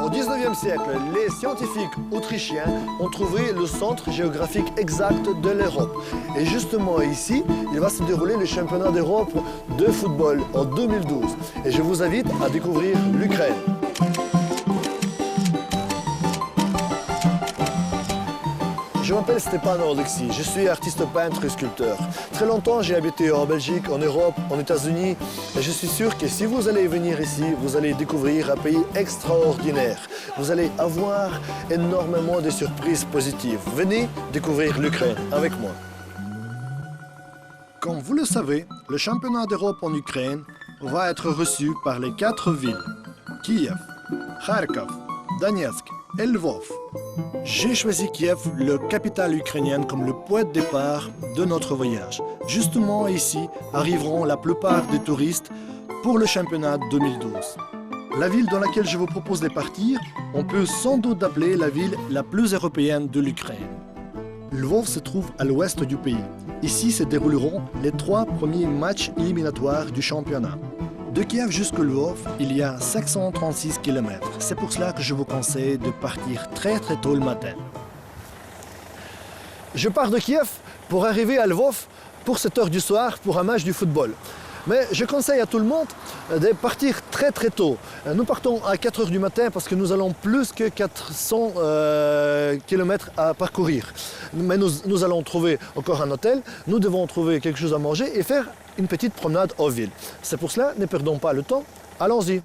Au XIXe siècle, les scientifiques autrichiens ont trouvé le centre géographique exact de l'Europe. Et justement ici, il va se dérouler le championnat d'Europe de football en 2012. Et je vous invite à découvrir l'Ukraine. Je m'appelle Stéphane Oleksy, je suis artiste peintre et sculpteur. Très longtemps, j'ai habité en Belgique, en Europe, en États-Unis. Et je suis sûr que si vous allez venir ici, vous allez découvrir un pays extraordinaire. Vous allez avoir énormément de surprises positives. Venez découvrir l'Ukraine avec moi. Comme vous le savez, le championnat d'Europe en Ukraine va être reçu par les 4 villes. Kiev, Kharkov, Donetsk et Lvov. J'ai choisi Kiev, la capitale ukrainienne, comme le point de départ de notre voyage. Justement ici arriveront la plupart des touristes pour le championnat 2012. La ville dans laquelle je vous propose de partir, on peut sans doute appeler la ville la plus européenne de l'Ukraine. Lvov se trouve à l'ouest du pays. Ici se dérouleront les 3 premiers matchs éliminatoires du championnat. De Kiev jusqu'à Lvov, il y a 536 km. C'est pour cela que je vous conseille de partir très tôt le matin. Je pars de Kiev pour arriver à Lvov pour 7 h du soir pour un match du football. Mais je conseille à tout le monde de partir très tôt. Nous partons à 4 h du matin parce que nous allons plus que 400 km à parcourir. Mais nous allons trouver encore un hôtel, nous devons trouver quelque chose à manger et faire une petite promenade en ville. C'est pour cela, ne perdons pas le temps, allons-y.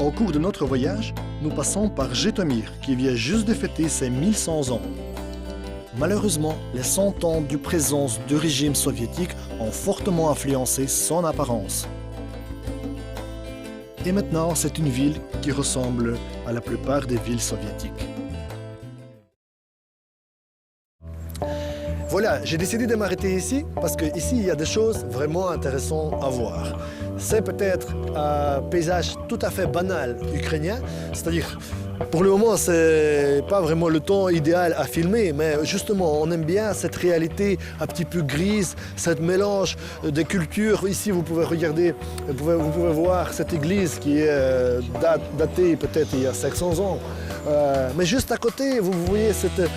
Au cours de notre voyage, nous passons par Jytomyr, qui vient juste de fêter ses 1100 ans. Malheureusement, les 100 ans de présence du régime soviétique ont fortement influencé son apparence. Et maintenant, c'est une ville qui ressemble à la plupart des villes soviétiques. Voilà, j'ai décidé de m'arrêter ici parce qu'ici, il y a des choses vraiment intéressantes à voir. C'est peut-être un paysage tout à fait banal ukrainien, c'est-à-dire, pour le moment, c'est pas vraiment le temps idéal à filmer, mais justement, on aime bien cette réalité un petit peu grise, cette mélange de cultures. Ici, vous pouvez regarder, vous pouvez voir cette église qui est datée peut-être il y a 500 ans. Mais juste à côté, vous voyez cette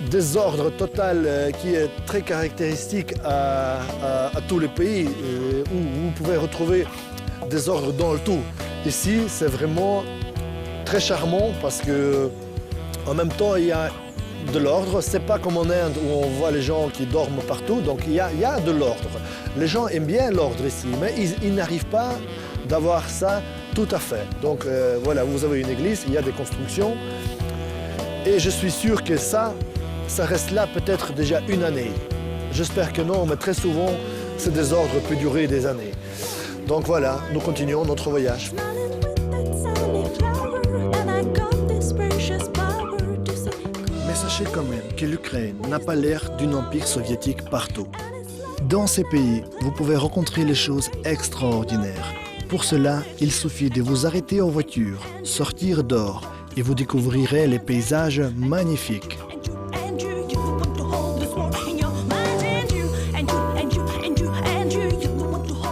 désordre total qui est très caractéristique à tous les pays, où vous pouvez retrouver des ordres dans le tout. Ici, c'est vraiment très charmant parce que en même temps, il y a de l'ordre. C'est pas comme en Inde où on voit les gens qui dorment partout, donc il y a de l'ordre. Les gens aiment bien l'ordre ici, mais ils n'arrivent pas d'avoir ça tout à fait. Donc voilà, vous avez une église, il y a des constructions, et je suis sûr que ça reste là peut-être déjà une année. J'espère que non, mais très souvent, ce désordre peut durer des années. Donc voilà, nous continuons notre voyage. Mais sachez quand même que l'Ukraine n'a pas l'air d'un empire soviétique partout. Dans ces pays, vous pouvez rencontrer les choses extraordinaires. Pour cela, il suffit de vous arrêter en voiture, sortir dehors, et vous découvrirez les paysages magnifiques.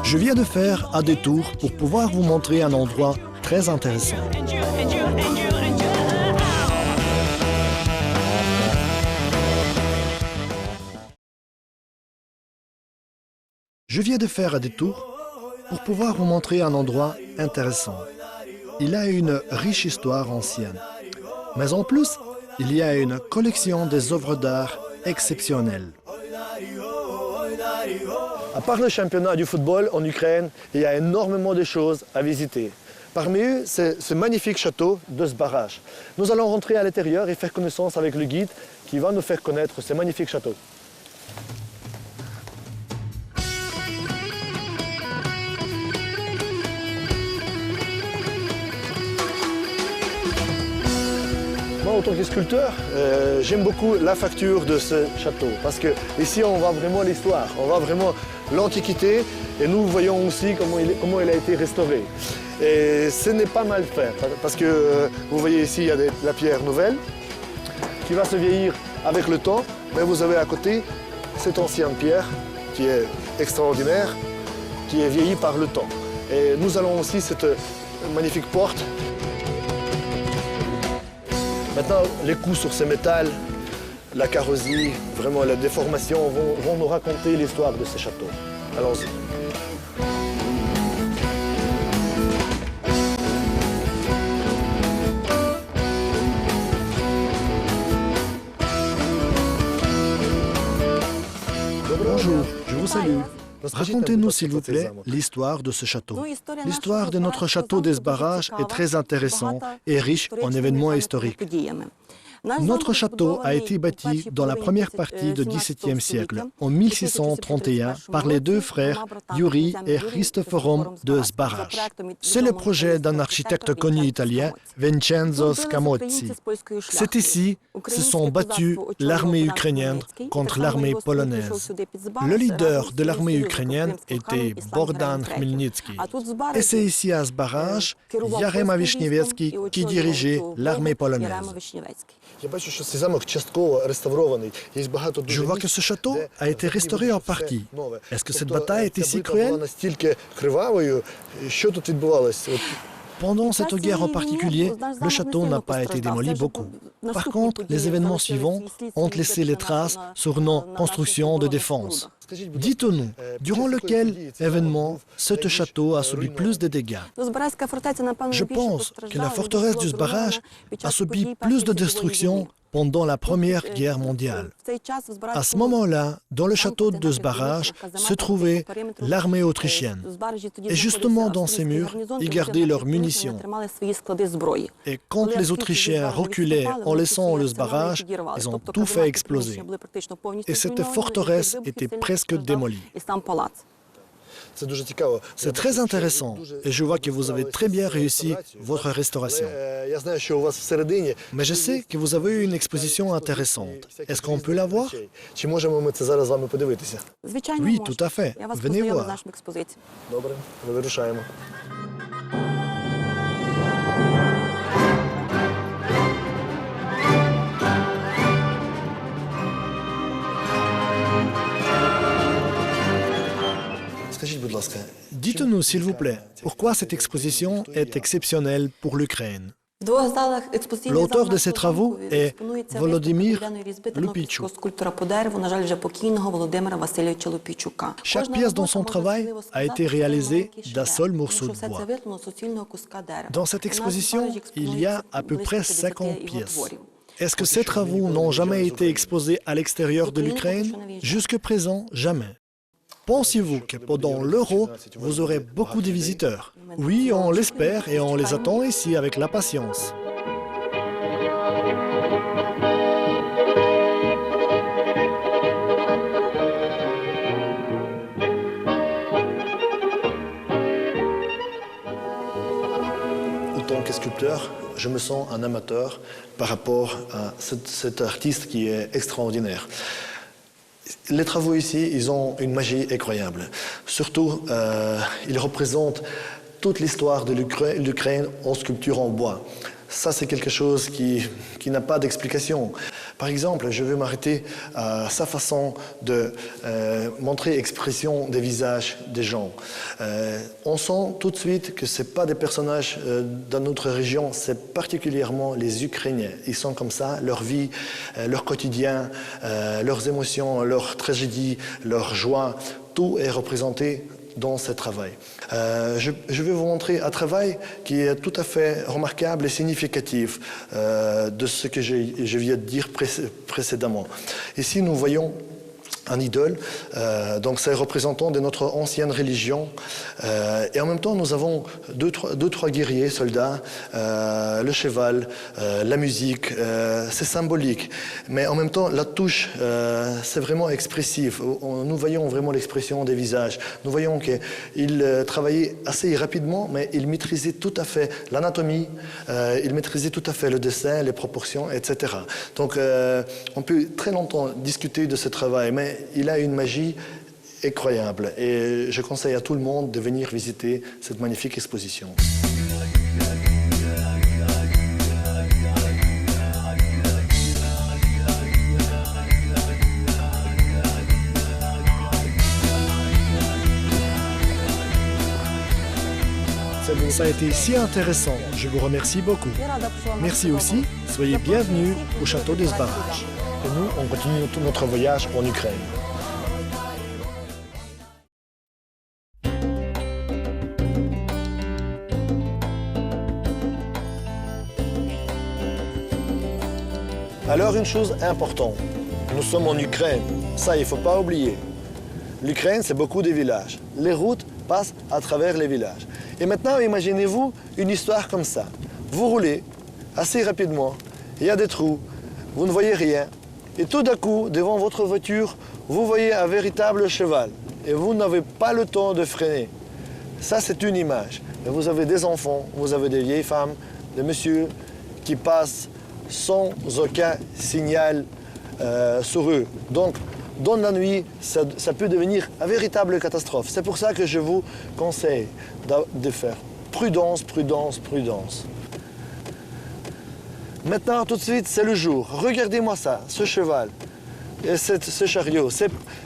Je viens de faire un détour pour pouvoir vous montrer un endroit très intéressant. Je viens de faire un détour pour pouvoir vous montrer un endroit intéressant. Il a une riche histoire ancienne. Mais en plus, il y a une collection des œuvres d'art exceptionnelles. À part le championnat du football en Ukraine, il y a énormément de choses à visiter. Parmi eux, c'est ce magnifique château de Zbaraj. Nous allons rentrer à l'intérieur et faire connaissance avec le guide qui va nous faire connaître ce magnifique château. Moi, en tant que sculpteur, j'aime beaucoup la facture de ce château parce que ici, on voit vraiment l'histoire, on voit vraiment l'Antiquité et nous voyons aussi comment il a été restauré. Et ce n'est pas mal fait parce que vous voyez ici, il y a la pierre nouvelle qui va se vieillir avec le temps, mais vous avez à côté cette ancienne pierre qui est extraordinaire, qui est vieillie par le temps. Et nous allons aussi cette magnifique porte. Maintenant, les coups sur ce métal, la carrosserie, vraiment la déformation vont nous raconter l'histoire de ce château. Allons-y. Bonjour, je vous salue. Racontez-nous, s'il vous plaît, l'histoire de ce château. L'histoire de notre château d'Esbarrage est très intéressante et riche en événements historiques. Notre château a été bâti dans la première partie du XVIIe siècle, en 1631, par les deux frères Yuri et Cristoforum de Sbaraj. C'est le projet d'un architecte connu italien, Vincenzo Scamozzi. C'est ici que se sont battus l'armée ukrainienne contre l'armée polonaise. Le leader de l'armée ukrainienne était Bogdan Khmelnytsky. Et c'est ici à Sbaraj, Yarema Vishnevetsky qui dirigeait l'armée polonaise. Je vois que ce château a été restauré en partie. Est-ce que cette bataille était si cruelle? Pendant cette guerre en particulier, le château n'a pas été démoli beaucoup. Par contre, les événements suivants ont laissé les traces sur nos constructions de défense. Dites-nous, durant lequel événement ce château a subi plus de dégâts? Je pense que la forteresse du Sbaraj a subi plus de destruction pendant la Première Guerre mondiale. À ce moment-là, dans le château de Sbaraj se trouvait l'armée autrichienne. Et justement dans ces murs, ils gardaient leurs munitions. Et quand les Autrichiens reculaient en laissant le Sbaraj, ils ont tout fait exploser. Et cette forteresse était presque démolie. C'est très intéressant et je vois que vous avez très bien réussi votre restauration. Mais je sais que vous avez eu une exposition intéressante. Est-ce qu'on peut la voir? Oui, tout à fait. Venez voir. Dites-nous, s'il vous plaît, pourquoi cette exposition est exceptionnelle pour l'Ukraine? L'auteur de ces travaux est Volodymyr Lupychuk. Chaque pièce dans son travail a été réalisée d'un seul morceau de bois. Dans cette exposition, il y a à peu près 50 pièces. Est-ce que ces travaux n'ont jamais été exposés à l'extérieur de l'Ukraine? Jusque présent, jamais. Pensez-vous que pendant l'Euro, vous aurez beaucoup de visiteurs? Oui, on l'espère et on les attend ici avec la patience. En tant que sculpteur, je me sens un amateur par rapport à cet artiste qui est extraordinaire. Les travaux ici, ils ont une magie incroyable. Surtout, ils représentent toute l'histoire de l'Ukraine en sculpture en bois. Ça, c'est quelque chose qui n'a pas d'explication. Par exemple, je veux m'arrêter à sa façon de montrer l'expression des visages des gens. On sent tout de suite que ce n'est pas des personnages dans notre région, c'est particulièrement les Ukrainiens. Ils sont comme ça, leur vie, leur quotidien, leurs émotions, leurs tragédies, leurs joies, tout est représenté dans ce travail. Je vais vous montrer un travail qui est tout à fait remarquable et significatif de ce que je viens de dire précédemment. Ici, nous voyons un idole, donc c'est représentant de notre ancienne religion. Et en même temps, nous avons deux, trois guerriers, soldats, le cheval, la musique, c'est symbolique. Mais en même temps, la touche, c'est vraiment expressif. Nous voyons vraiment l'expression des visages. Nous voyons qu'ils travaillaient assez rapidement, mais ils maîtrisaient tout à fait l'anatomie, ils maîtrisaient tout à fait le dessin, les proportions, etc. Donc, on peut très longtemps discuter de ce travail, mais il a une magie incroyable et je conseille à tout le monde de venir visiter cette magnifique exposition. Ça a été si intéressant, je vous remercie beaucoup. Merci aussi, soyez bienvenus au château des Zbaraj. Et nous, on continue notre voyage en Ukraine. Alors, une chose importante, nous sommes en Ukraine, ça il ne faut pas oublier. L'Ukraine, c'est beaucoup de villages. Les routes passent à travers les villages. Et maintenant, imaginez-vous une histoire comme ça. Vous roulez assez rapidement, il y a des trous, vous ne voyez rien. Et tout d'un coup, devant votre voiture, vous voyez un véritable cheval. Et vous n'avez pas le temps de freiner. Ça, c'est une image. Et vous avez des enfants, vous avez des vieilles femmes, des messieurs qui passent sans aucun signal sur eux. Donc, dans la nuit, ça peut devenir une véritable catastrophe. C'est pour ça que je vous conseille de faire prudence, prudence, prudence. Maintenant, tout de suite, c'est le jour. Regardez-moi ça, ce cheval, et ce chariot.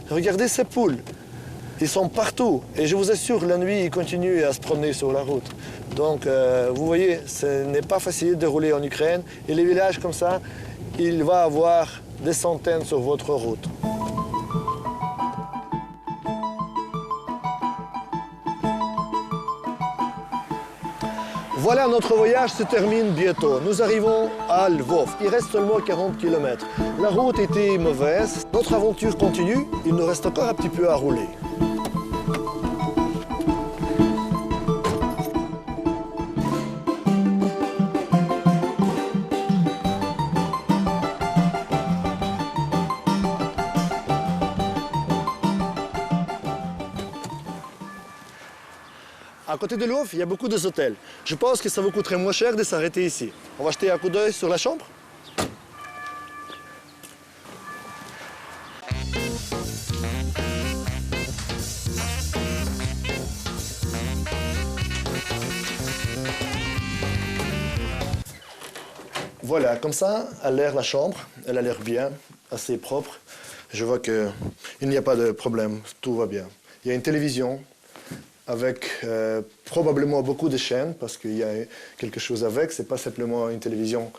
Regardez ces poules. Ils sont partout. Et je vous assure, la nuit, ils continuent à se promener sur la route. Donc, vous voyez, ce n'est pas facile de rouler en Ukraine. Et les villages comme ça, il va y avoir des centaines sur votre route. Voilà, notre voyage se termine bientôt. Nous arrivons à Lvov. Il reste seulement 40 km. La route était mauvaise. Notre aventure continue. Il nous reste encore un petit peu à rouler. À côté de Lvov, il y a beaucoup d'hôtels. Je pense que ça vous coûterait moins cher de s'arrêter ici. On va jeter un coup d'œil sur la chambre. Voilà, comme ça, a l'air la chambre. Elle a l'air bien, assez propre. Je vois qu'il n'y a pas de problème, tout va bien. Il y a une télévision avec probablement beaucoup de chaînes, parce qu'il y a quelque chose avec. Ce n'est pas simplement une télévision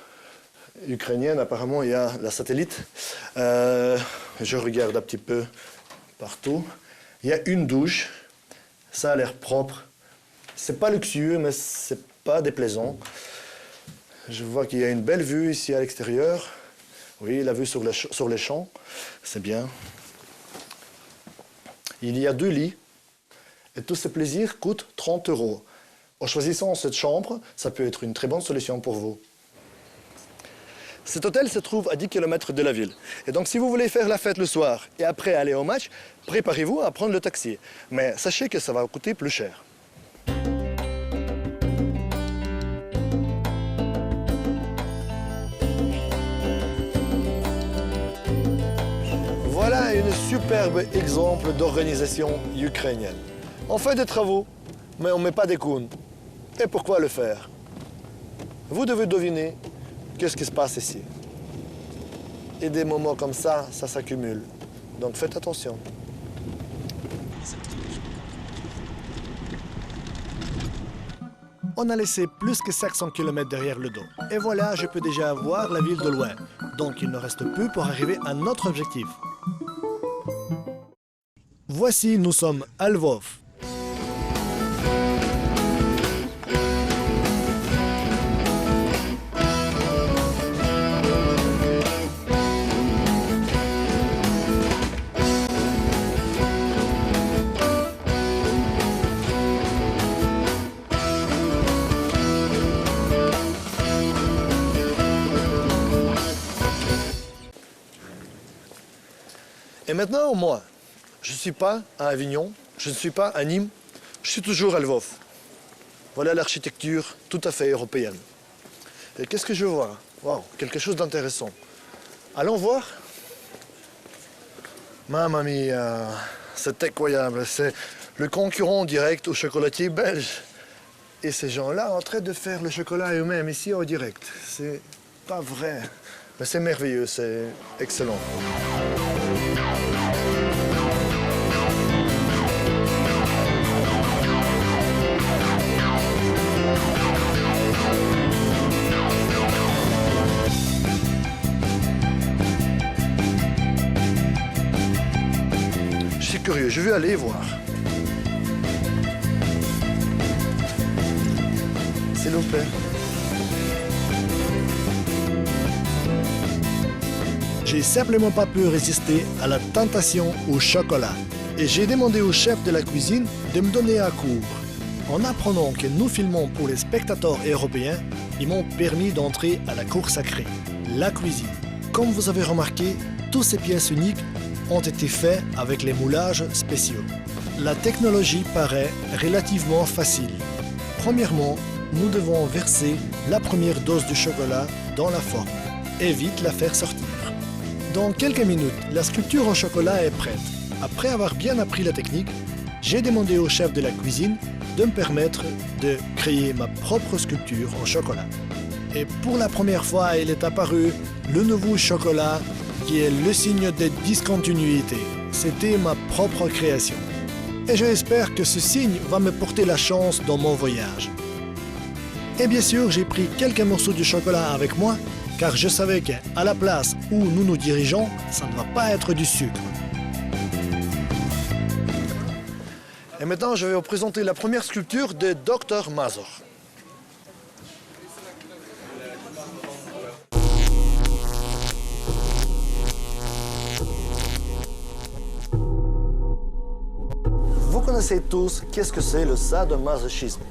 ukrainienne, apparemment il y a la satellite. Je regarde un petit peu partout. Il y a une douche, ça a l'air propre. C'est pas luxueux, mais c'est pas déplaisant. Je vois qu'il y a une belle vue ici à l'extérieur. Oui, la vue sur les champs, c'est bien. Il y a 2 lits. Et tous ces plaisirs coûtent 30 €. En choisissant cette chambre, ça peut être une très bonne solution pour vous. Cet hôtel se trouve à 10 km de la ville. Et donc, si vous voulez faire la fête le soir et après aller au match, préparez-vous à prendre le taxi. Mais sachez que ça va coûter plus cher. Voilà un superbe exemple d'organisation ukrainienne. On fait des travaux, mais on ne met pas des cônes. Et pourquoi le faire? Vous devez deviner qu'est-ce qui se passe ici. Et des moments comme ça, ça s'accumule. Donc faites attention. On a laissé plus que 500 km derrière le dos. Et voilà, je peux déjà voir la ville de loin. Donc il ne reste peu pour arriver à notre objectif. Voici, nous sommes à Lvov. Et maintenant, moi, je ne suis pas à Avignon, je ne suis pas à Nîmes, je suis toujours à Lvov. Voilà l'architecture tout à fait européenne. Et qu'est-ce que je vois? Wow, quelque chose d'intéressant. Allons voir. Mamma mia, c'est incroyable. C'est le concurrent direct au chocolatier belge. Et ces gens-là en train de faire le chocolat eux-mêmes ici en direct. C'est pas vrai. Mais c'est merveilleux, c'est excellent. Je suis curieux, je vais aller voir. S'il vous plaît. J'ai simplement pas pu résister à la tentation au chocolat. Et j'ai demandé au chef de la cuisine de me donner un cours. En apprenant que nous filmons pour les spectateurs européens, ils m'ont permis d'entrer à la cour sacrée, la cuisine. Comme vous avez remarqué, toutes ces pièces uniques ont été faites avec les moulages spéciaux. La technologie paraît relativement facile. Premièrement, nous devons verser la première dose de chocolat dans la forme et vite la faire sortir. Dans quelques minutes, la sculpture en chocolat est prête. Après avoir bien appris la technique, j'ai demandé au chef de la cuisine de me permettre de créer ma propre sculpture en chocolat. Et pour la première fois, il est apparu le nouveau chocolat qui est le signe de discontinuité. C'était ma propre création. Et j'espère que ce signe va me porter la chance dans mon voyage. Et bien sûr, j'ai pris quelques morceaux de chocolat avec moi, car je savais qu'à la place où nous nous dirigeons, ça ne va pas être du sucre. Et maintenant, je vais vous présenter la première sculpture de Dr Mazur. Vous connaissez tous qu'est-ce que c'est le sadomasochisme.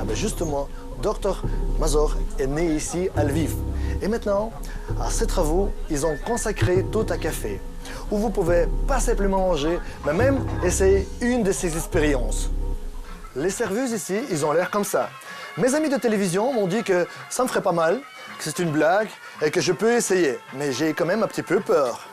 Ah ben justement, Dr Mazur est né ici à Lviv. Et maintenant, à ses travaux, ils ont consacré tout un café, où vous pouvez pas simplement manger, mais même essayer une de ces expériences. Les serveuses ici, ils ont l'air comme ça. Mes amis de télévision m'ont dit que ça me ferait pas mal, que c'est une blague et que je peux essayer. Mais j'ai quand même un petit peu peur.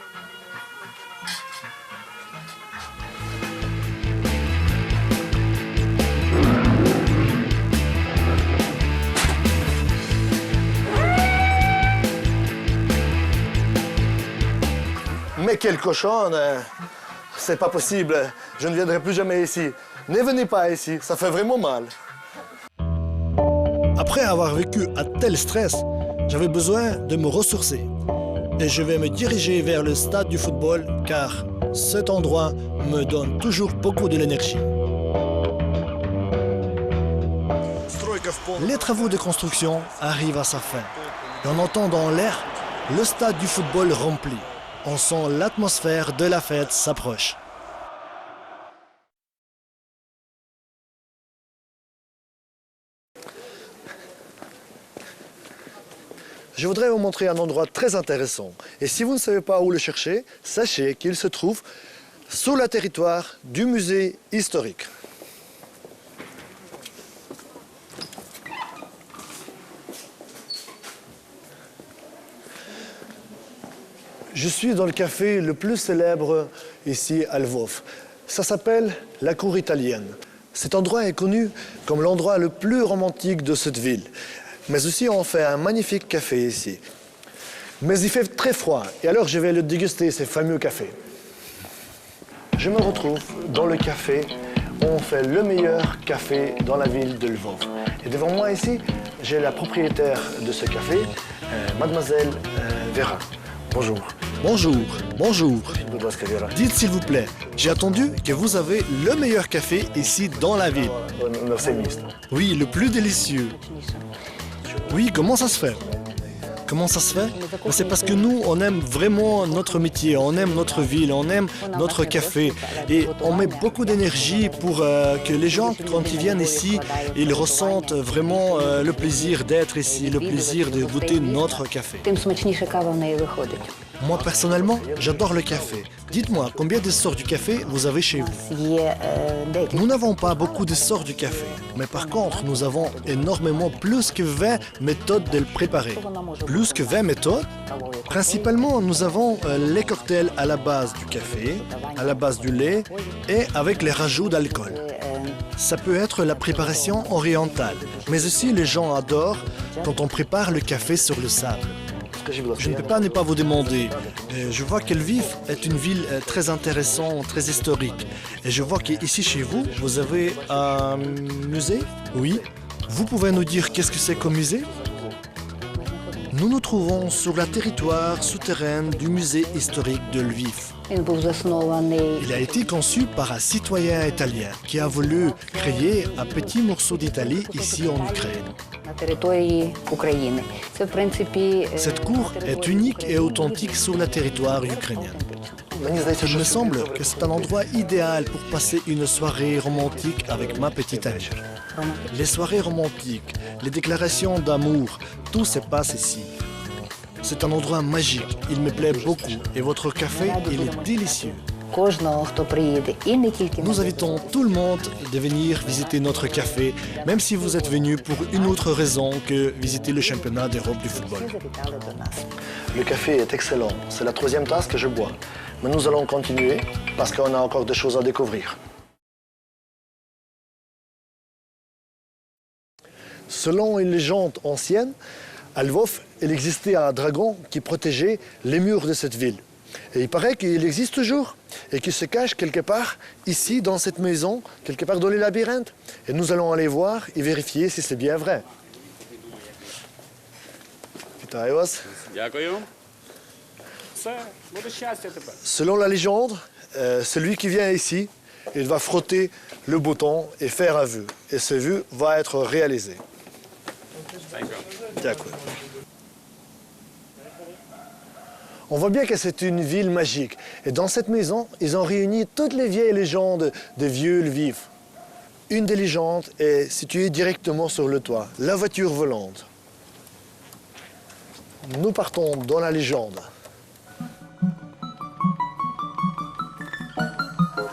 Mais quelle cochonne! C'est pas possible, je ne viendrai plus jamais ici. Ne venez pas ici, ça fait vraiment mal. Après avoir vécu un tel stress, j'avais besoin de me ressourcer. Et je vais me diriger vers le stade du football car cet endroit me donne toujours beaucoup de l'énergie. Les travaux de construction arrivent à sa fin. Et on entend dans l'air le stade du football rempli. On sent l'atmosphère de la fête s'approche. Je voudrais vous montrer un endroit très intéressant. Et si vous ne savez pas où le chercher, sachez qu'il se trouve sur le territoire du musée historique. Je suis dans le café le plus célèbre ici à Lvov. Ça s'appelle la Cour italienne. Cet endroit est connu comme l'endroit le plus romantique de cette ville. Mais aussi on fait un magnifique café ici. Mais il fait très froid et alors je vais le déguster, ces fameux cafés. Je me retrouve dans le café où on fait le meilleur café dans la ville de Lvov. Et devant moi ici, j'ai la propriétaire de ce café, mademoiselle Vera. Bonjour. Bonjour, bonjour. Dites s'il vous plaît, j'ai entendu que vous avez le meilleur café ici dans la ville. Merci, ministre. Oui, le plus délicieux. Oui, comment ça se fait? Comment ça se fait? C'est parce que nous, on aime vraiment notre métier, on aime notre ville, on aime notre café. Et on met beaucoup d'énergie pour que les gens, quand ils viennent ici, ils ressentent vraiment le plaisir d'être ici, le plaisir de goûter notre café. Moi, personnellement, j'adore le café. Dites-moi, combien de sortes du café vous avez chez vous? Nous n'avons pas beaucoup de sortes du café, mais par contre, nous avons énormément plus que 20 méthodes de le préparer. Plus que 20 méthodes? Principalement, nous avons les cocktails à la base du café, à la base du lait et avec les rajouts d'alcool. Ça peut être la préparation orientale, mais aussi les gens adorent quand on prépare le café sur le sable. Je ne peux pas ne pas vous demander. Je vois que Lviv est une ville très intéressante, très historique. Et je vois qu'ici chez vous, vous avez un musée? Oui. Vous pouvez nous dire qu'est-ce que c'est comme musée? Nous nous trouvons sur le territoire souterrain du musée historique de Lviv. Il a été conçu par un citoyen italien qui a voulu créer un petit morceau d'Italie ici en Ukraine. Cette cour est unique et authentique sur le territoire ukrainien. Il me semble que c'est un endroit idéal pour passer une soirée romantique avec ma petite amie. Les soirées romantiques, les déclarations d'amour, tout se passe ici. C'est un endroit magique, il me plaît beaucoup et votre café, il est délicieux. Nous invitons tout le monde de venir visiter notre café, même si vous êtes venu pour une autre raison que visiter le championnat d'Europe du football. Le café est excellent, c'est la 3e tasse que je bois. Mais nous allons continuer parce qu'on a encore des choses à découvrir. Selon une légende ancienne, à Lvov, il existait un dragon qui protégeait les murs de cette ville. Et il paraît qu'il existe toujours et qu'il se cache quelque part ici, dans cette maison, quelque part dans les labyrinthes. Et nous allons aller voir et vérifier si c'est bien vrai. Selon la légende, celui qui vient ici, il va frotter le bouton et faire un vœu. Et ce vœu va être réalisé. On voit bien que c'est une ville magique. Et dans cette maison, ils ont réuni toutes les vieilles légendes de vieux Lviv. Une des légendes est située directement sur le toit, la voiture volante. Nous partons dans la légende.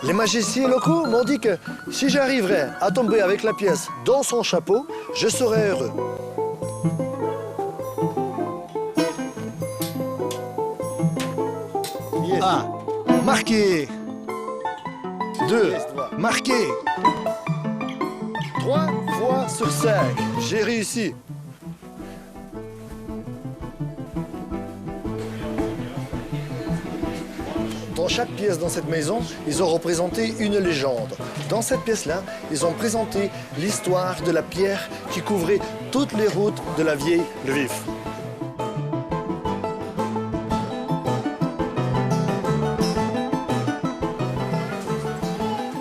Les magiciens locaux m'ont dit que si j'arriverais à tomber avec la pièce dans son chapeau, je serais heureux. Ah, marqué. 2, Marqué. 3 fois sur 5. J'ai réussi. Dans chaque pièce dans cette maison, ils ont représenté une légende. Dans cette pièce-là, ils ont présenté l'histoire de la pierre qui couvrait toutes les routes de la vieille Lviv.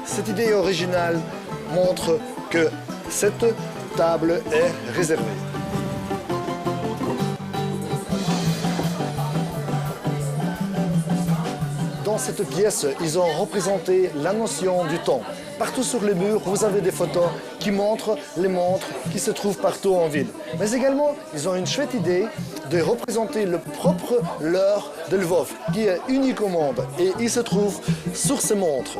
Cette idée originale montre que cette table est réservée. Dans cette pièce, ils ont représenté la notion du temps. Partout sur les murs, vous avez des photos qui montrent les montres qui se trouvent partout en ville. Mais également, ils ont une chouette idée de représenter le propre l'heure de Lvov, qui est unique au monde. Et il se trouve sur ces montres.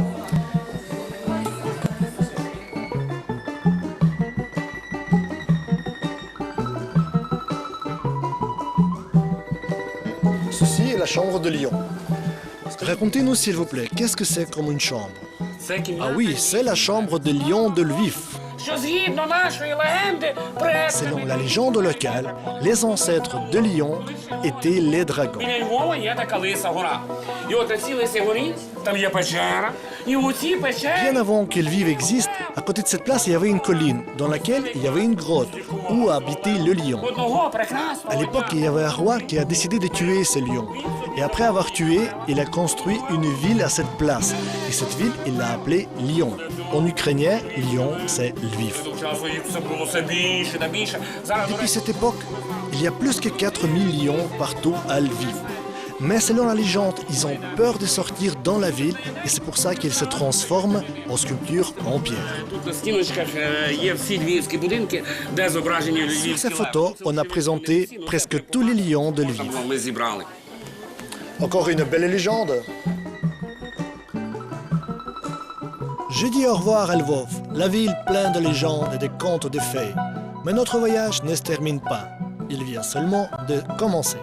Ceci est la chambre de Lyon. Racontez-nous s'il vous plaît, qu'est-ce que c'est comme une chambre? Ah oui, c'est la chambre de Lion de Lviv. Selon la légende locale, les ancêtres de Lion étaient les dragons. Bien avant que Lviv existe, à côté de cette place, il y avait une colline dans laquelle il y avait une grotte où habitait le lion. À l'époque, il y avait un roi qui a décidé de tuer ce lion. Et après avoir tué, il a construit une ville à cette place. Et cette ville, il l'a appelée Lyon. En ukrainien, Lyon, c'est Lviv. Depuis cette époque, il y a plus que 4 millions partout à Lviv. Mais selon la légende, ils ont peur de sortir dans la ville et c'est pour ça qu'ils se transforment en sculptures en pierre. Sur ces photos, on a présenté presque tous les lions de Lviv. Encore une belle légende. J'ai dit au revoir à Lvov, la ville pleine de légendes et de contes de fées. Mais notre voyage ne se termine pas. Il vient seulement de commencer.